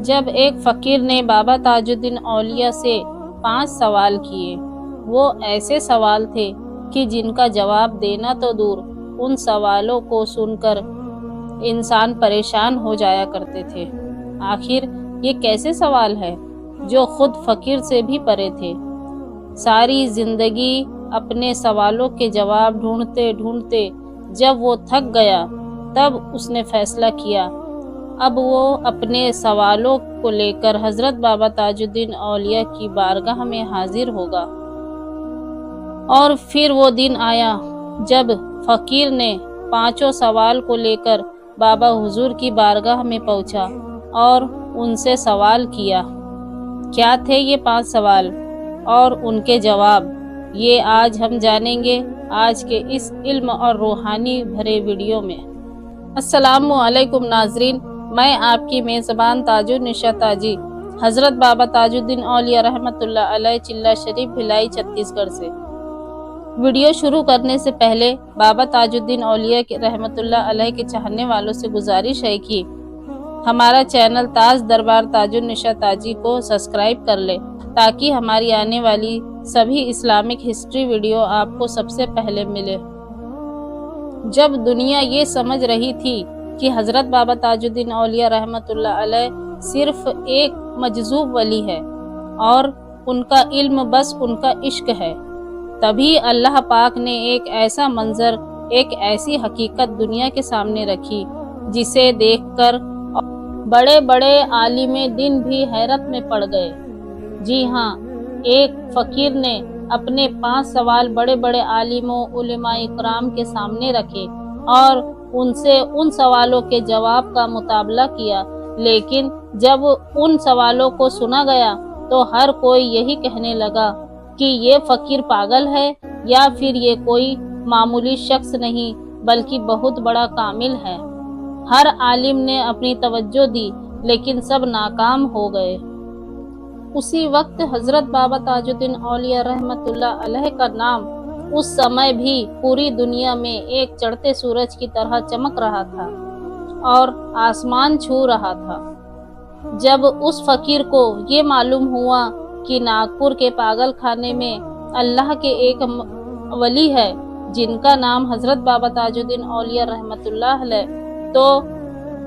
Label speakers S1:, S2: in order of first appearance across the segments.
S1: جب ایک فقیر نے بابا تاج الدین اولیاء سے 5 سوال کیے، وہ ایسے سوال تھے کہ جن کا جواب دینا تو دور، ان سوالوں کو سن کر انسان پریشان ہو جایا کرتے تھے۔ آخر یہ کیسے سوال ہے جو خود فقیر سے بھی پرے تھے؟ ساری زندگی اپنے سوالوں کے جواب ڈھونڈتے ڈھونڈتے جب وہ تھک گیا، تب اس نے فیصلہ کیا اب وہ اپنے سوالوں کو لے کر حضرت بابا تاج الدین اولیاء کی بارگاہ میں حاضر ہوگا۔ اور پھر وہ دن آیا جب فقیر نے 5 سوال کو لے کر بابا حضور کی بارگاہ میں پہنچا اور ان سے سوال کیا۔ کیا تھے یہ 5 سوال اور ان کے جواب؟ یہ آج ہم جانیں گے آج کے اس علم اور روحانی بھرے ویڈیو میں۔ السلام علیکم ناظرین، میں آپ کی میزبان تاج النشا تاجی حضرت بابا تاج الدین اولیاء رحمۃ اللہ علیہ چلہ شریف بھلائی چھتیس گڑھ سے۔ ویڈیو شروع کرنے سے پہلے بابا تاج الدین اولیاء رحمۃ اللہ علیہ کے چاہنے والوں سے گزارش ہے کہ ہمارا چینل تاج دربار تاج النشا تاجی کو سبسکرائب کر لے تاکہ ہماری آنے والی سبھی اسلامک ہسٹری ویڈیو آپ کو سب سے پہلے ملے۔ جب دنیا یہ سمجھ رہی تھی کہ حضرت بابا تاج الدین اولیاء رحمۃ اللہ علیہ صرف ایک مجذوب ولی ہے اور ان کا علم بس ان کا عشق ہے، تبھی اللہ پاک نے ایک ایسا منظر، ایک ایسی حقیقت دنیا کے سامنے رکھی جسے دیکھ کر بڑے بڑے عالم دین بھی حیرت میں پڑ گئے۔ جی ہاں، ایک فقیر نے اپنے 5 سوال بڑے بڑے عالموں، علماء کرام کے سامنے رکھے اور ان سے ان سوالوں کے جواب کا مطالبہ کیا، لیکن جب ان سوالوں کو سنا گیا تو ہر کوئی یہی کہنے لگا کہ یہ فقیر پاگل ہے یا پھر یہ کوئی معمولی شخص نہیں بلکہ بہت بڑا کامل ہے۔ ہر عالم نے اپنی توجہ دی لیکن سب ناکام ہو گئے۔ اسی وقت حضرت بابا تاج الدین اولیاء رحمۃ اللہ علیہ کا نام اس سمے بھی پوری دنیا میں ایک چڑھتے سورج کی طرح چمک رہا تھا اور آسمان چھو رہا تھا۔ جب اس فقیر کو یہ معلوم ہوا کہ ناگپور کے پاگل خانے میں اللہ کے ایک ولی ہے جن کا نام حضرت بابا تاج الدین اولیاء رحمۃ اللہ علیہ، تو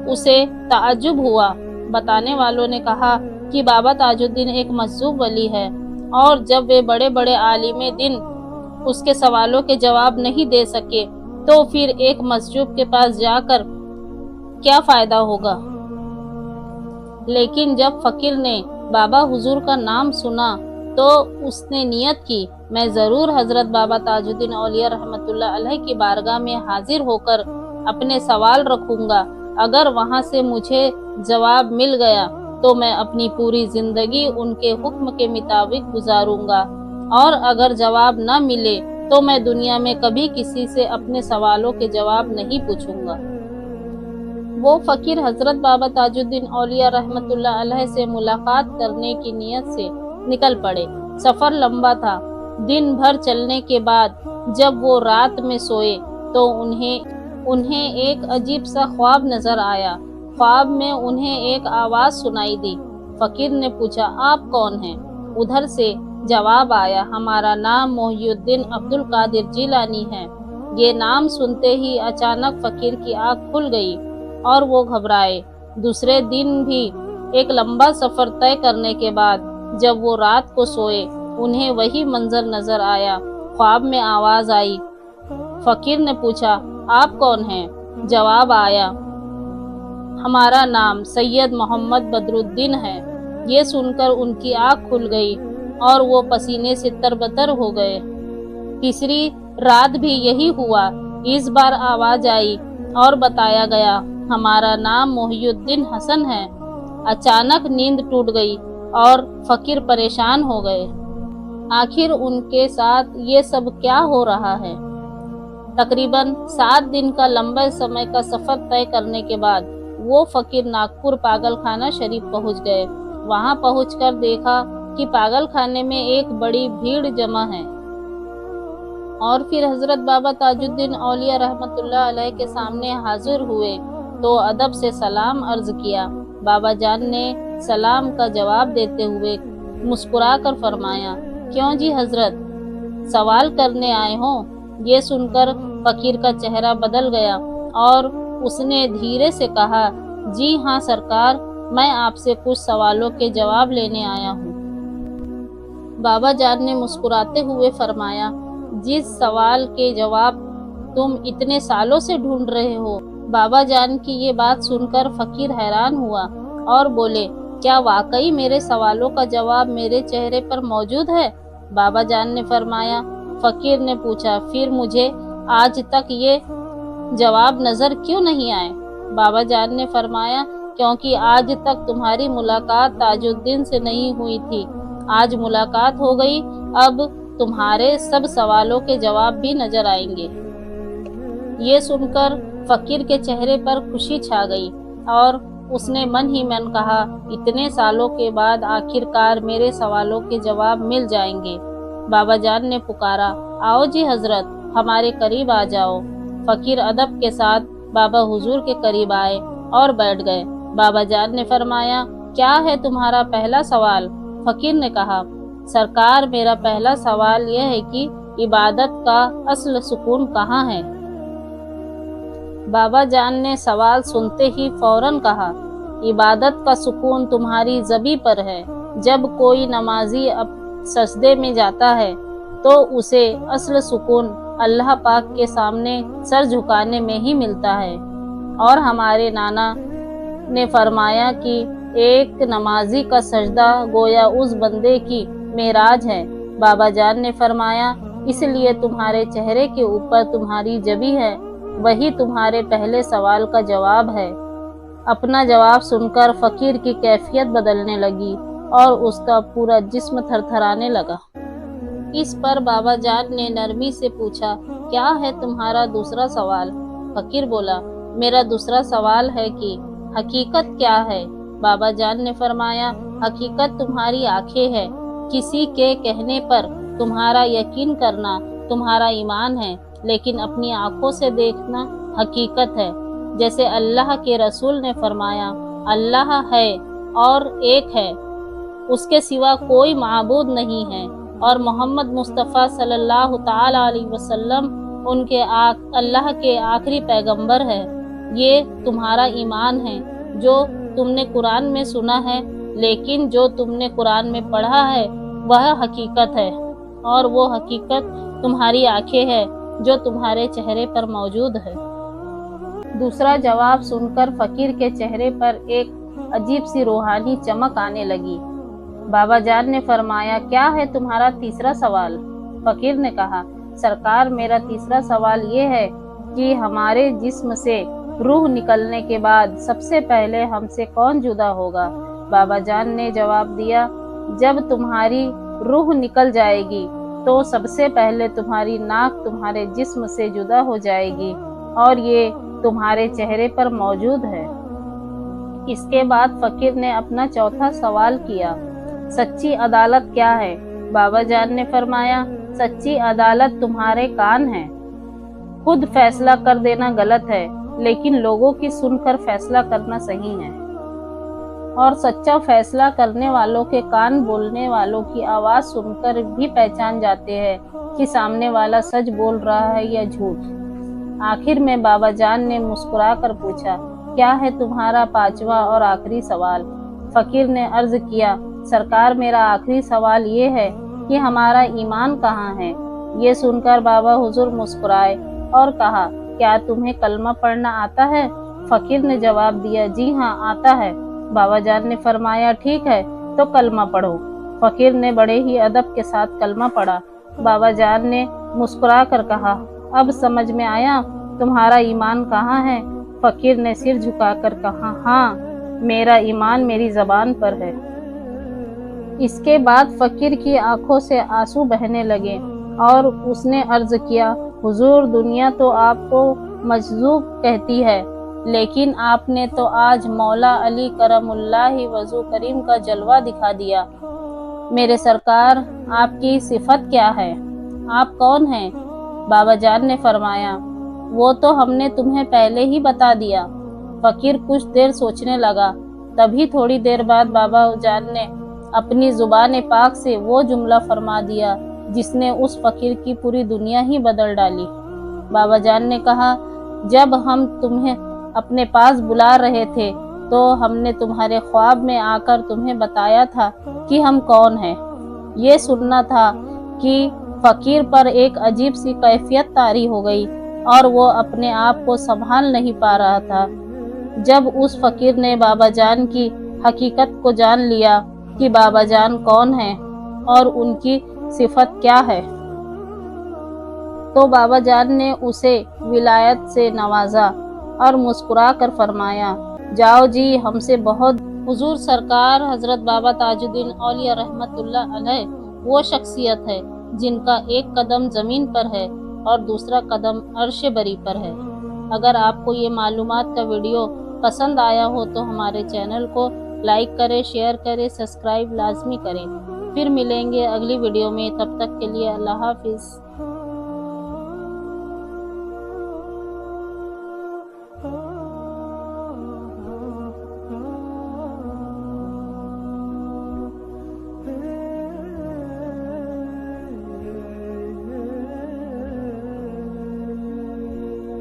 S1: اسے تعجب ہوا۔ بتانے والوں نے کہا کہ بابا تاج الدین ایک مجذوب ولی ہے، اور جب وہ بڑے بڑے عالم دین اس کے سوالوں کے جواب نہیں دے سکے تو پھر ایک مجذوب کے پاس جا کر کیا فائدہ ہوگا۔ لیکن جب فقیر نے بابا حضور کا نام سنا تو اس نے نیت کی، میں ضرور حضرت بابا تاج الدین اولیاء رحمۃ اللہ علیہ کی بارگاہ میں حاضر ہو کر اپنے سوال رکھوں گا۔ اگر وہاں سے مجھے جواب مل گیا تو میں اپنی پوری زندگی ان کے حکم کے مطابق گزاروں گا، اور اگر جواب نہ ملے تو میں دنیا میں کبھی کسی سے اپنے سوالوں کے جواب نہیں پوچھوں گا۔ وہ فقیر حضرت بابا تاج الدین اولیاء رحمۃ اللہ علیہ سے ملاقات کرنے کی نیت سے نکل پڑے۔ سفر لمبا تھا۔ دن بھر چلنے کے بعد جب وہ رات میں سوئے تو انہیں ایک عجیب سا خواب نظر آیا۔ خواب میں انہیں ایک آواز سنائی دی۔ فقیر نے پوچھا، آپ کون ہیں؟ ادھر سے جواب آیا، ہمارا نام محی الدین عبد القادر جیلانی ہے۔ یہ نام سنتے ہی اچانک فقیر کی آنکھ کھل گئی اور وہ گھبرائے۔ دوسرے دن بھی ایک لمبا سفر طے کرنے کے بعد جب وہ رات کو سوئے انہیں وہی منظر نظر آیا۔ خواب میں آواز آئی۔ فقیر نے پوچھا، آپ کون ہیں؟ جواب آیا، ہمارا نام سید محمد بدر الدین ہے۔ یہ سن کر ان کی آنکھ کھل گئی اور وہ پسینے سے تربتر ہو گئے۔ تیسری رات بھی یہی ہوا۔ اس بار آواز آئی اور بتایا گیا، ہمارا نام محی الدین حسن ہے۔ اچانک نیند ٹوٹ گئی اور فقیر پریشان ہو گئے۔ آخر ان کے ساتھ یہ سب کیا ہو رہا ہے؟ تقریباً 7 دن کا لمبے سمے کا سفر طے کرنے کے بعد وہ فقیر ناگپور پاگل خانہ شریف پہنچ گئے۔ وہاں پہنچ کر دیکھا کہ پاگل خانے میں ایک بڑی بھیڑ جمع ہے، اور پھر حضرت بابا تاج الدین اولیاء رحمۃ اللہ علیہ کے سامنے حاضر ہوئے تو ادب سے سلام عرض کیا۔ بابا جان نے सलाम का जवाब देते हुए मुस्कुरा कर फरमाया, क्यों जी हजरत, सवाल करने आए हो? ये सुनकर फकीर का चेहरा बदल गया और उसने धीरे से कहा, जी हाँ सरकार, मैं आपसे कुछ सवालों के जवाब लेने आया हूँ। बाबा जान ने मुस्कुराते हुए फरमाया, जिस सवाल के जवाब तुम इतने सालों से ढूंढ रहे हो। बाबा जान की ये बात सुनकर फकीर हैरान हुआ और बोले, क्या वाकई मेरे सवालों का जवाब मेरे चेहरे पर मौजूद है? बाबा जान ने फरमाया। फकीर ने पूछा, फिर मुझे आज तक ये जवाब नजर क्यों नहीं आए? बाबा जान ने फरमाया, क्योंकि आज तक तुम्हारी मुलाकात ताजुद्दीन से नहीं हुई थी। आज मुलाकात हो गई, अब तुम्हारे सब सवालों के जवाब भी नजर आएंगे। ये सुनकर फकीर के चेहरे पर खुशी छा गई और उसने मन ही मन कहा, इतने सालों के बाद आखिरकार मेरे सवालों के जवाब मिल जाएंगे। बाबा जान ने पुकारा, आओ जी हजरत, हमारे करीब आ जाओ। फकीर अदब के साथ बाबा हुजूर के करीब आए और बैठ गए। बाबा जान ने फरमाया, क्या है तुम्हारा पहला सवाल? फकीर ने कहा, सरकार, मेरा पहला सवाल यह है कि इबादत का असल सुकून कहाँ है? बाबा जान ने सवाल सुनते ही फौरन कहा, इबादत का सुकून तुम्हारी ज़बी पर है। जब कोई नमाजी अब सजदे में जाता है तो उसे असल सुकून अल्लाह पाक के सामने सर झुकाने में ही मिलता है। और हमारे नाना ने फरमाया कि एक नमाजी का सजदा गोया उस बंदे की मेराज है। बाबा जान ने फरमाया, इसलिए तुम्हारे चेहरे के ऊपर तुम्हारी जबी है, वही तुम्हारे पहले सवाल का जवाब है। अपना जवाब सुनकर फकीर की कैफियत बदलने लगी और उसका पूरा जिस्म थरथराने लगा। इस पर बाबा जान ने नरमी से पूछा, क्या है तुम्हारा दूसरा सवाल? फकीर बोला, मेरा दूसरा सवाल है कि हकीकत क्या है? बाबा जान ने फरमाया, हकीकत तुम्हारी आंखें है। किसी के कहने पर तुम्हारा यकीन करना तुम्हारा ईमान है, लेकिन अपनी आंखों से देखना हकीकत है। जैसे अल्लाह के रसूल ने फरमाया, अल्लाह है और एक है, उसके सिवा कोई माबूद नहीं है, और मोहम्मद मुस्तफ़ा सल्लल्लाहु ताला अलैहि वसल्लम उनके अल्लाह के आखिरी पैगंबर है। ये तुम्हारा ईमान है जो तुमने कुरान में सुना है, लेकिन जो तुमने कुरान में पढ़ा है वह हकीकत है, और वो हकीकत तुम्हारी आंखें है जो तुम्हारे चेहरे पर मौजूद है। दूसरा जवाब सुनकर फकीर के चेहरे पर एक अजीब सी रूहानी चमक आने लगी। बाबा जान ने फरमाया, क्या है तुम्हारा तीसरा सवाल? फकीर ने कहा, सरकार, मेरा तीसरा सवाल ये है कि हमारे जिस्म से रूह निकलने के बाद सबसे पहले हमसे कौन जुदा होगा? बाबा जान ने जवाब दिया, जब तुम्हारी रूह निकल जाएगी तो सबसे पहले तुम्हारी नाक तुम्हारे जिस्म से जुदा हो जाएगी, और ये तुम्हारे चेहरे पर मौजूद है। इसके बाद फकीर ने अपना चौथा सवाल किया, सच्ची अदालत क्या है? बाबा जान ने फरमाया, सच्ची अदालत तुम्हारे कान हैं। खुद फैसला कर देना गलत है, लेकिन लोगों की सुनकर फैसला करना सही है। और सच्चा फैसला करने वालों के कान बोलने वालों की आवाज़ सुनकर भी पहचान जाते हैं कि सामने वाला सच बोल रहा है या झूठ। आखिर में बाबा जान ने मुस्कुरा कर पूछा, क्या है तुम्हारा पांचवा और आखिरी सवाल? फकीर ने अर्ज किया, सरकार, मेरा आखिरी सवाल ये है कि हमारा ईमान कहाँ है? ये सुनकर बाबा हुजूर मुस्कुराए और कहा, क्या तुम्हें कलमा पढ़ना आता है? फकीर ने जवाब दिया, जी हाँ आता है। बाबा जान ने फरमाया, ठीक है तो कलमा पढ़ो। फकीर ने बड़े ही अदब के साथ कलमा पढ़ा। बाबा जान ने मुस्कुरा कर कहा, अब समझ में आया तुम्हारा ईमान कहाँ है? फकीर ने सिर झुकाकर कहा, हाँ, मेरा ईमान मेरी ज़बान पर है। इसके बाद फकीर की आंखों से आंसू बहने लगे और उसने अर्ज किया, हुजूर, दुनिया तो आपको मजजूब कहती है, लेकिन आपने तो आज मौला अली करमुल्लाहि वजू करीम का जलवा दिखा दिया। मेरे सरकार, आपकी सिफत क्या है? आप कौन हैं? बाबा जान ने फरमाया, वो तो हमने तुम्हें पहले ही बता दिया। फकीर कुछ देर सोचने लगा, तभी थोड़ी देर बाद बाबा जान ने अपनी जुबान पाक से वो जुमला फरमा दिया जिसने उस फकीर की पूरी दुनिया ही बदल डाली। बाबा जान ने कहा, जब हम तुम्हें अपने पास बुला रहे थे तो हमने तुम्हारे ख्वाब में आकर तुम्हें बताया था कि हम कौन हैं। ये सुनना था कि फकीर पर एक अजीब सी कैफियत तारी हो गई और वो अपने आप को संभाल नहीं पा रहा था। जब उस फकीर ने बाबा जान की हकीकत को जान लिया कि बाबा जान कौन है और उनकी सिफत क्या है, तो बाबा जान ने उसे विलायत से नवाजा और मुस्कुरा कर फरमाया, जाओ जी, हमसे बहुत। हुजूर सरकार हजरत बाबा ताजुद्दीन औलिया रहमतुल्लाह अलैह वो शख्सियत है जिनका एक कदम ज़मीन पर है और दूसरा कदम अर्श बरी पर है। अगर आपको ये मालूमात का वीडियो पसंद आया हो तो हमारे चैनल को लाइक करें, शेयर करें, सब्सक्राइब लाजमी करें। फिर मिलेंगे अगली वीडियो में, तब तक के लिए अल्लाह हाफिज़।